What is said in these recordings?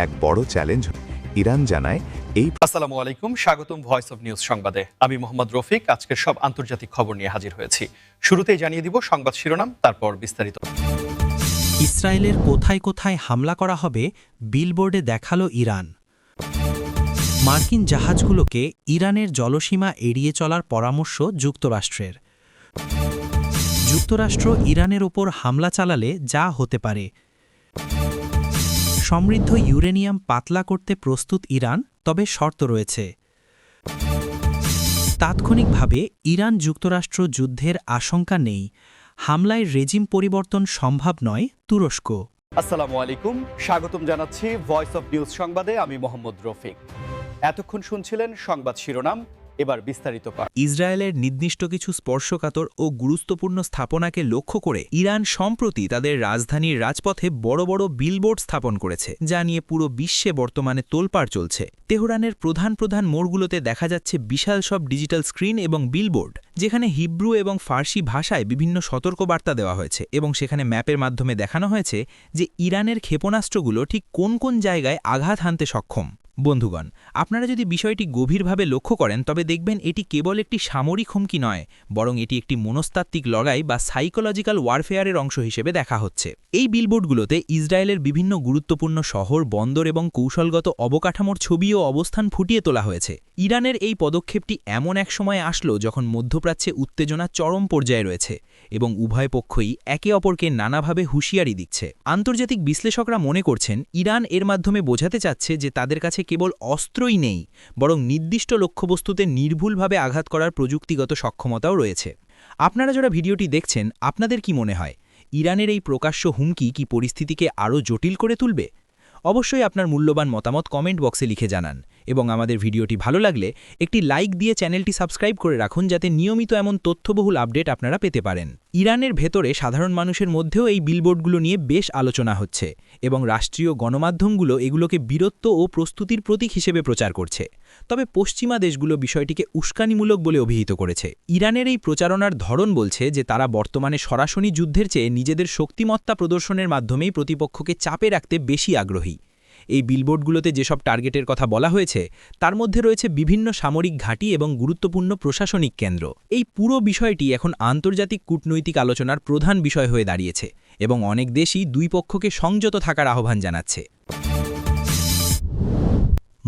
এক বড় challenge. Iran জানায় এই আসসালামু আলাইকুম, স্বাগতম ভয়েস অব নিউজ সংবাদে। আমি মোহাম্মদ রফিক আজকের সব আন্তর্জাতিক খবর নিয়ে হাজির হয়েছি। শুরুতেই জানিয়ে দিব সংবাদ শিরোনাম, তারপর বিস্তারিত। ইসরায়েলের কোথায় কোথায় হামলা করা হবে বিলবোর্ডে দেখালো ইরান। মার্কিন জাহাজগুলোকে ইরানের জলসীমা এড়িয়ে চলার পরামর্শ যুক্তরাষ্ট্রের। যুক্তরাষ্ট্র ইরানের ওপর হামলা চালালে যা হতে পারে। সমৃদ্ধ ইউরেনিয়াম পাতলা করতে প্রস্তুত ইরান, তবে শর্ত রয়েছে। তাৎক্ষণিকভাবে ইরান যুক্তরাষ্ট্র যুদ্ধের আশঙ্কা নেই। হামলায় রেজিম পরিবর্তন সম্ভব নয় তুরস্ক। আসসালামু আলাইকুম, স্বাগতম জানাচ্ছি ভয়েস অব নিউজ সংবাদে। আমি মোহাম্মদ রফিক। এতক্ষণ শুনছিলেন সংবাদ শিরোনাম, এবার বিস্তারিত। ইসরায়েলের নির্দিষ্ট কিছু স্পর্শকাতর ও গুরুত্বপূর্ণ স্থাপনাকে লক্ষ্য করে ইরান সম্প্রতি তাদের রাজধানীর রাজপথে বড় বড় বিলবোর্ড স্থাপন করেছে, যা নিয়ে পুরো বিশ্বে বর্তমানে তোলপাড় চলছে। তেহরানের প্রধান প্রধান মোড়গুলোতে দেখা যাচ্ছে বিশাল সব ডিজিটাল স্ক্রিন এবং বিলবোর্ড, যেখানে হিব্রু এবং ফার্সি ভাষায় বিভিন্ন সতর্কবার্তা দেওয়া হয়েছে এবং সেখানে ম্যাপের মাধ্যমে দেখানো হয়েছে যে ইরানের ক্ষেপণাস্ত্রগুলো ঠিক কোন কোন জায়গায় আঘাত হানতে সক্ষম। বন্ধুগণ, আপনারা যদি বিষয়টি গভীরভাবে লক্ষ্য করেন তবে দেখবেন এটি কেবল একটি সামরিক হুমকি নয়, বরং এটি একটি মনস্তাত্ত্বিক লড়াই বা সাইকোলজিক্যাল ওয়ারফেয়ারের অংশ হিসেবে দেখা হচ্ছে। এই বিলবোর্ডগুলোতে ইসরায়েলের বিভিন্ন গুরুত্বপূর্ণ শহর, বন্দর এবং কৌশলগত অবকাঠামোর ছবি ও অবস্থান ফুটিয়ে তোলা হয়েছে। ইরানের এই পদক্ষেপটি এমন এক সময়ে আসলো যখন মধ্যপ্রাচ্যে উত্তেজনা চরম পর্যায়ে রয়েছে এবং উভয় পক্ষই একে অপরকে নানাভাবে হুঁশিয়ারি দিচ্ছে। আন্তর্জাতিক বিশ্লেষকরা মনে করছেন ইরান এর মাধ্যমে বোঝাতে চাচ্ছে যে তাদের কাছে কেবল অস্ত্রই নেই, বরং নির্দিষ্ট লক্ষ্যবস্তুতে নির্ভুলভাবে আঘাত করার প্রযুক্তিগত সক্ষমতাও রয়েছে। আপনারা যারা ভিডিওটি দেখছেন, আপনাদের কি মনে হয় ইরানের এই প্রকাশ্য হুমকি কি পরিস্থিতিকে আরও জটিল করে তুলবে? অবশ্যই আপনার মূল্যবান মতামত কমেন্ট বক্সে লিখে জানান এবং আমাদের ভিডিওটি ভালো লাগলে একটি লাইক দিয়ে চ্যানেলটি সাবস্ক্রাইব করে রাখুন, যাতে নিয়মিত এমন তথ্যবহুল আপডেট আপনারা পেতে পারেন। ইরানের ভেতরে সাধারণ মানুষের মধ্যেও এই বিলবোর্ডগুলো নিয়ে বেশ আলোচনা হচ্ছে এবং রাষ্ট্রীয় গণমাধ্যমগুলো এগুলোকে বীরত্ব ও প্রস্তুতির প্রতীক হিসেবে প্রচার করছে। তবে পশ্চিমা দেশগুলো বিষয়টিকে উস্কানিমূলক বলে অভিহিত করেছে। ইরানের এই প্রচারণার ধরন বলছে যে তারা বর্তমানে সরাসরি যুদ্ধের চেয়ে নিজেদের শক্তিমত্তা প্রদর্শনের মাধ্যমেই প্রতিপক্ষকে চাপে রাখতে বেশি আগ্রহী। এই বিলবোর্ডগুলোতে যেসব টার্গেটের কথা বলা হয়েছে তার মধ্যে রয়েছে বিভিন্ন সামরিক ঘাঁটি এবং গুরুত্বপূর্ণ প্রশাসনিক কেন্দ্র। এই পুরো বিষয়টি এখন আন্তর্জাতিক কূটনৈতিক আলোচনার প্রধান বিষয় হয়ে দাঁড়িয়েছে এবং অনেক দেশই দুই পক্ষকে সংযত থাকার আহ্বান জানাচ্ছে।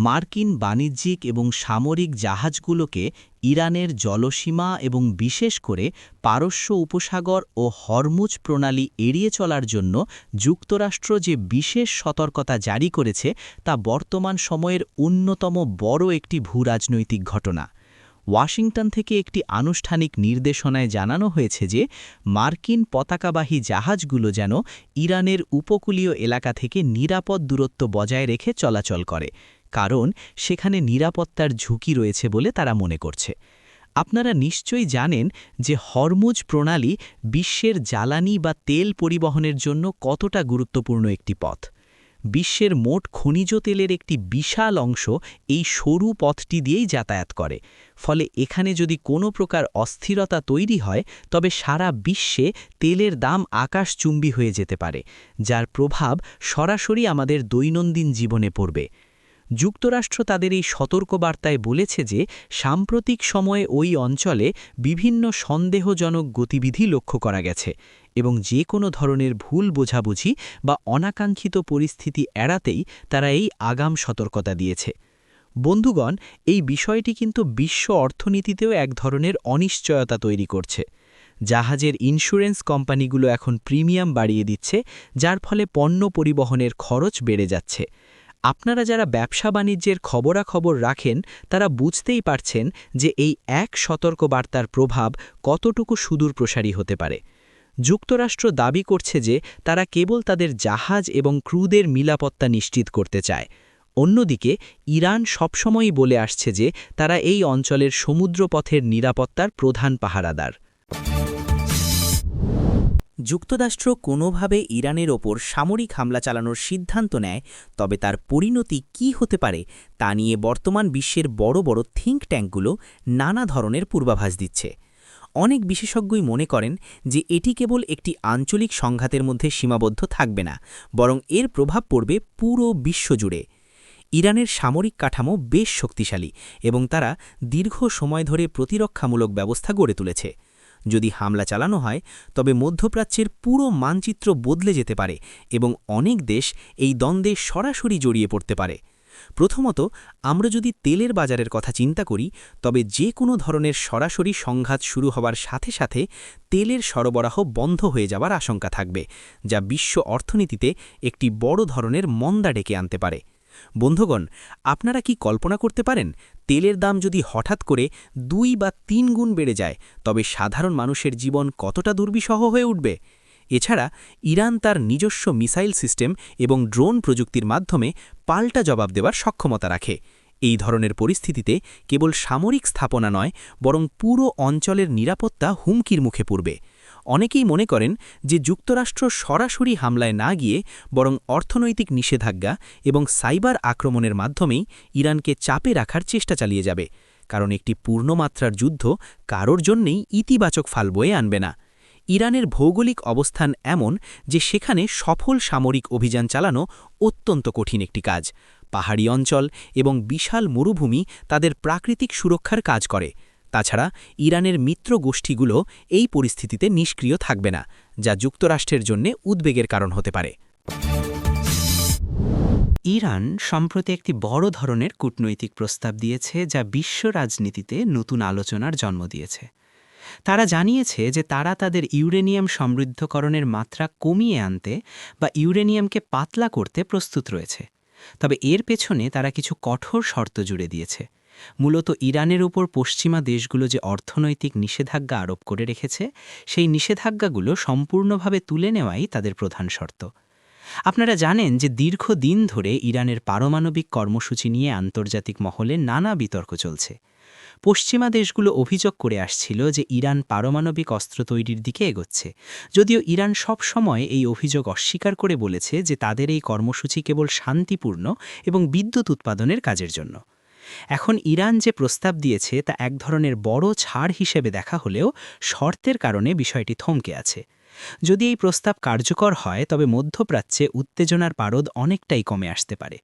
মার্কিন বাণিজ্যিক এবং সামরিক জাহাজগুলোকে ইরানের জলসীমা এবং বিশেষ করে পারস্য উপসাগর ও হরমুজ প্রণালী এড়িয়ে চলার জন্য যুক্তরাষ্ট্র যে বিশেষ সতর্কতা জারি করেছে তা বর্তমান সময়ের অন্যতম বড় একটি ভূরাজনৈতিক ঘটনা। ওয়াশিংটন থেকে একটি আনুষ্ঠানিক নির্দেশনায় জানানো হয়েছে যে মার্কিন পতাকাবাহী জাহাজগুলো যেন ইরানের উপকূলীয় এলাকা থেকে নিরাপদ দূরত্ব বজায় রেখে চলাচল করে, কারণ সেখানে নিরাপত্তার ঝুঁকি রয়েছে বলে তারা মনে করছে। আপনারা নিশ্চয়ই জানেন যে হরমুজ প্রণালী বিশ্বের জ্বালানি বা তেল পরিবহনের জন্য কতটা গুরুত্বপূর্ণ একটি পথ। বিশ্বের মোট খনিজ তেলের একটি বিশাল অংশ এই সরু পথটি দিয়েই যাতায়াত করে। ফলে এখানে যদি কোনো প্রকার অস্থিরতা তৈরি হয় তবে সারা বিশ্বে তেলের দাম আকাশচুম্বী হয়ে যেতে পারে, যার প্রভাব সরাসরি আমাদের দৈনন্দিন জীবনে পড়বে। যুক্তরাষ্ট্র তাদের এই সতর্কবার্তায় বলেছে যে সাম্প্রতিক সময়ে ওই অঞ্চলে বিভিন্ন সন্দেহজনক গতিবিধি লক্ষ্য করা গেছে এবং যে কোনো ধরনের ভুল বোঝাবুঝি বা অনাকাঙ্ক্ষিত পরিস্থিতি এড়াতেই তারা এই আগাম সতর্কতা দিয়েছে। বন্ধুগণ, এই বিষয়টি কিন্তু বিশ্ব অর্থনীতিতেও এক ধরনের অনিশ্চয়তা তৈরি করছে। জাহাজের ইন্স্যুরেন্স কোম্পানিগুলো এখন প্রিমিয়াম বাড়িয়ে দিচ্ছে, যার ফলে পণ্য পরিবহনের খরচ বেড়ে যাচ্ছে। আপনারা যারা ব্যবসা বাণিজ্যের খবরাখবর রাখেন তারা বুঝতেই পারছেন যে এই এক সতর্কবার্তার প্রভাব কতটুকু সুদূরপ্রসারী হতে পারে। যুক্তরাষ্ট্র দাবি করছে যে তারা কেবল তাদের জাহাজ এবং ক্রুদের নিরাপত্তা নিশ্চিত করতে চায়। অন্যদিকে ইরান সবসময়ই বলে আসছে যে তারা এই অঞ্চলের সমুদ্রপথের নিরাপত্তার প্রধান পাহারাদার। যুক্তরাষ্ট্র কোনোভাবে ইরানের ওপর সামরিক হামলা চালানোর সিদ্ধান্ত নেয়, তবে তার পরিণতি কী হতে পারে তা নিয়ে বর্তমান বিশ্বের বড় বড় থিঙ্ক ট্যাঙ্কগুলো নানা ধরনের পূর্বাভাস দিচ্ছে। অনেক বিশেষজ্ঞই মনে করেন যে এটি কেবল একটি আঞ্চলিক সংঘাতের মধ্যে সীমাবদ্ধ থাকবে না, বরং এর প্রভাব পড়বে পুরো বিশ্বজুড়ে। ইরানের সামরিক কাঠামো বেশ শক্তিশালী এবং তারা দীর্ঘ সময় ধরে প্রতিরক্ষামূলক ব্যবস্থা গড়ে তুলেছে। যদি হামলা চালানো হয় তবে মধ্যপ্রাচ্যের পুরো মানচিত্র বদলে যেতে পারে এবং অনেক দেশ এই দ্বন্দ্বে সরাসরি জড়িয়ে পড়তে পারে। প্রথমত, আমরা যদি তেলের বাজারের কথা চিন্তা করি, তবে যে কোনো ধরনের সরাসরি সংঘাত শুরু হওয়ার সাথে সাথে তেলের সরবরাহ বন্ধ হয়ে যাওয়ার আশঙ্কা থাকবে, যা বিশ্ব অর্থনীতিতে একটি বড় ধরনের মন্দা ডেকে আনতে পারে। বন্ধুগণ, আপনারা কি কল্পনা করতে পারেন তেলের দাম যদি হঠাৎ করে 2 বা 3 গুণ বেড়ে যায়, তবে সাধারণ মানুষের জীবন কতটা দুর্বিষহ হয়ে উঠবে? এছাড়া ইরান তার নিজস্ব মিসাইল সিস্টেম এবং ড্রোন প্রযুক্তির মাধ্যমে পাল্টা জবাব দেওয়ার সক্ষমতা রাখে। এই ধরনের পরিস্থিতিতে কেবল সামরিক স্থাপনা নয়, বরং পুরো অঞ্চলের নিরাপত্তা হুমকির মুখে পড়বে। অনেকেই মনে করেন যে যুক্তরাষ্ট্র সরাসরি হামলায় না গিয়ে বরং অর্থনৈতিক নিষেধাজ্ঞা এবং সাইবার আক্রমণের মাধ্যমেই ইরানকে চাপে রাখার চেষ্টা চালিয়ে যাবে, কারণ একটি পূর্ণমাত্রার যুদ্ধ কারোর জন্যেই ইতিবাচক ফল বয়ে আনবে না। ইরানের ভৌগোলিক অবস্থান এমন যে সেখানে সফল সামরিক অভিযান চালানো অত্যন্ত কঠিন একটি কাজ। পাহাড়ি অঞ্চল এবং বিশাল মরুভূমি তাদের প্রাকৃতিক সুরক্ষার কাজ করে। তাছাড়া ইরানের মিত্র গোষ্ঠীগুলো এই পরিস্থিতিতে নিষ্ক্রিয় থাকবে না, যা যুক্তরাষ্ট্রের জন্য উদ্বেগের কারণ হতে পারে। ইরান সম্প্রতি একটি বড় ধরনের কূটনৈতিক প্রস্তাব দিয়েছে, যা বিশ্ব রাজনীতিতে নতুন আলোচনার জন্ম দিয়েছে। তারা জানিয়েছে যে তারা তাদের ইউরেনিয়াম সমৃদ্ধকরণের মাত্রা কমিয়ে আনতে বা ইউরেনিয়ামকে পাতলা করতে প্রস্তুত রয়েছে। তবে এর পেছনে তারা কিছু কঠোর শর্ত জুড়ে দিয়েছে। মূলত ইরানের উপর পশ্চিমা দেশগুলো যে অর্থনৈতিক নিষেধাজ্ঞা আরোপ করে রেখেছে, সেই নিষেধাজ্ঞাগুলো সম্পূর্ণভাবে তুলে নেওয়াই তাদের প্রধান শর্ত। আপনারা জানেন যে দীর্ঘদিন ধরে ইরানের পারমাণবিক কর্মসূচি নিয়ে আন্তর্জাতিক মহলে নানা বিতর্ক চলছে। পশ্চিমা দেশগুলো অভিযোগ করে আসছিল যে ইরান পারমাণবিক অস্ত্র তৈরির দিকে এগোচ্ছে, যদিও ইরান সব সময় এই অভিযোগ অস্বীকার করে বলেছে যে তাদের এই কর্মসূচি কেবল শান্তিপূর্ণ এবং বিদ্যুৎ উৎপাদনের কাজের জন্য। এখন ইরান যে প্রস্তাব দিয়েছে তা এক ধরনের বড় ছাড় হিসেবে দেখা হলেও শর্তের কারণে বিষয়টি থমকে আছে। যদি এই প্রস্তাব কার্যকর হয় তবে মধ্যপ্রাচ্যে উত্তেজনার পারদ অনেকটাই কমে আসতে পারে।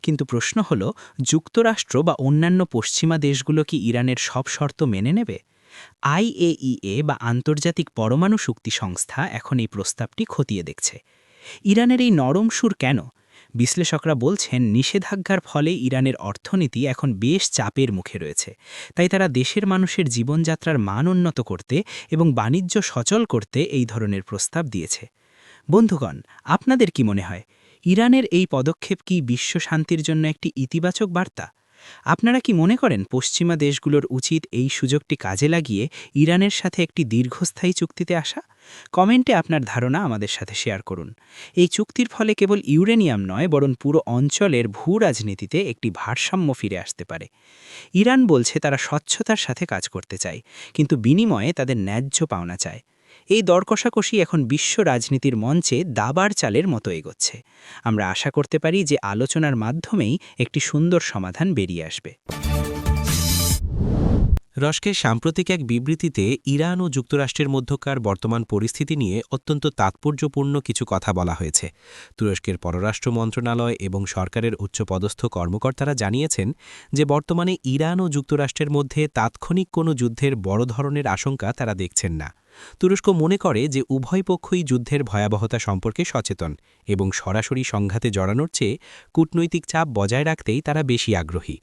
কিন্তু প্রশ্ন হল, যুক্তরাষ্ট্র বা অন্যান্য পশ্চিমা দেশগুলো কি ইরানের সব শর্ত মেনে নেবে? IAEA বা আন্তর্জাতিক পরমাণু শক্তি সংস্থা এখন এই প্রস্তাবটি খতিয়ে দেখছে। ইরানের এই নরম সুর কেন? বিশ্লেষকরা বলছেন, নিষেধাজ্ঞার ফলে ইরানের অর্থনীতি এখন বেশ চাপের মুখে রয়েছে। তাই তারা দেশের মানুষের জীবনযাত্রার মান উন্নত করতে এবং বাণিজ্য সচল করতে এই ধরনের প্রস্তাব দিয়েছে। বন্ধুগণ, আপনাদের কি মনে হয়, ইরানের এই পদক্ষেপ কি বিশ্ব শান্তির জন্য একটি ইতিবাচক বার্তা? আপনারা কি মনে করেন পশ্চিমা দেশগুলোর উচিত এই সুযোগটি কাজে লাগিয়ে ইরানের সাথে একটি দীর্ঘস্থায়ী চুক্তিতে আসা? কমেন্টে আপনার ধারণা আমাদের সাথে শেয়ার করুন। এই চুক্তির ফলে কেবল ইউরেনিয়াম নয়, বরং পুরো অঞ্চলের ভূরাজনীতিতে একটি ভারসাম্য ফিরে আসতে পারে। ইরান বলছে তারা স্বচ্ছতার সাথে কাজ করতে চায়, কিন্তু বিনিময়ে তাদের ন্যায্য পাওনা চায়। এই দরকষাকষি এখন বিশ্ব রাজনীতির মঞ্চে দাবার চালের মতো এগোচ্ছে। আমরা আশা করতে পারি যে আলোচনার মাধ্যমেই একটি সুন্দর সমাধান বেরিয়ে আসবে। রস্কের সাম্প্রতিক এক বিবৃতিতে ইরান ও যুক্তরাষ্ট্রের মধ্যকার বর্তমান পরিস্থিতি নিয়ে অত্যন্ত তাৎপর্যপূর্ণ কিছু কথা বলা হয়েছে। তুরস্কের পররাষ্ট্র মন্ত্রণালয় এবং সরকারের উচ্চপদস্থ কর্মকর্তারা জানিয়েছেন যে বর্তমানে ইরান ও যুক্তরাষ্ট্রের মধ্যে তাৎক্ষণিক কোনো যুদ্ধের বড় ধরনের আশঙ্কা তারা দেখছেন না। তুরস্ক মনে করে যে উভয় পক্ষই যুদ্ধের ভয়াবহতা সম্পর্কে সচেতন এবং সরাসরি সংঘাতে জড়ানোর চেয়ে কূটনৈতিক চাপ বজায় রাখতেই তারা বেশি আগ্রহী।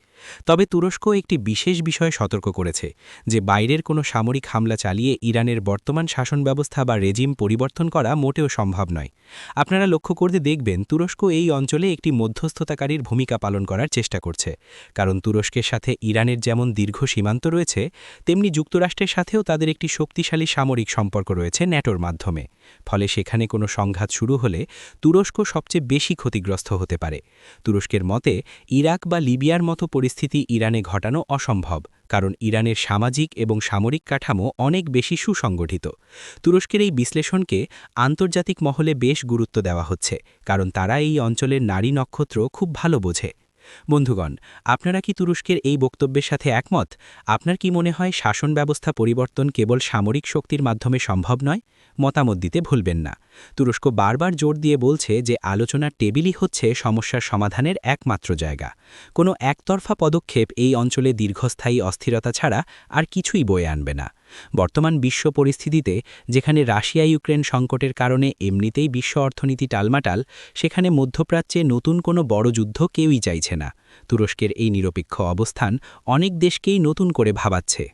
তবে তুরস্ক একটি বিশেষ বিষয়ে সতর্ক করেছে যে বাইরের কোনো সামরিক হামলা চালিয়ে ইরানের বর্তমান শাসন ব্যবস্থা বা রেজিম পরিবর্তন করা মোটেও সম্ভব নয়। আপনারা লক্ষ্য করতে দেখবেন তুরস্ক এই অঞ্চলে একটি মধ্যস্থতাকারীর ভূমিকা পালন করার চেষ্টা করছে, কারণ তুরস্কের সাথে ইরানের যেমন দীর্ঘ সীমান্ত রয়েছে, তেমনি যুক্তরাষ্ট্রের সাথেও তাদের একটি শক্তিশালী সামরিক সম্পর্ক রয়েছে ন্যাটোর মাধ্যমে। ফলে সেখানে কোনো সংঘাত শুরু হলে তুরস্ক সবচেয়ে বেশি ক্ষতিগ্রস্ত হতে পারে। তুরস্কের মতে ইরাক বা লিবিয়ার মতো পরিস্থিতি ইরানে ঘটানো অসম্ভব, কারণ ইরানের সামাজিক এবং সামরিক কাঠামো অনেক বেশি সুসংগঠিত। তুরস্কের এই বিশ্লেষণকে আন্তর্জাতিক মহলে বেশ গুরুত্ব দেওয়া হচ্ছে, কারণ তারা এই অঞ্চলের নারী নক্ষত্র খুব ভালো বোঝে। বন্ধুগণ, আপনারা কি তুরস্কের এই বক্তব্যের সাথে একমত? আপনার কি মনে হয় শাসন ব্যবস্থা পরিবর্তন কেবল সামরিক শক্তির মাধ্যমে সম্ভব নয়? মতামত দিতে ভুলবেন না। তুরস্ক বারবার জোর দিয়ে বলছে যে আলোচনার টেবিলই হচ্ছে সমস্যার সমাধানের একমাত্র জায়গা। কোনো একতরফা পদক্ষেপ এই অঞ্চলে দীর্ঘস্থায়ী অস্থিরতা ছাড়া আর কিছুই বয়ে আনবে না। বর্তমান বিশ্ব পরিস্থিতিতে যেখানে রাশিয়া ইউক্রেন সংকটের কারণে এমনিতেই বিশ্ব অর্থনীতি টালমাটাল, সেখানে মধ্যপ্রাচ্যে নতুন কোনো বড় যুদ্ধ কেউই চাইছে না। তুরস্কের এই নিরপেক্ষ অবস্থান অনেক দেশকেই নতুন করে ভাবাচ্ছে।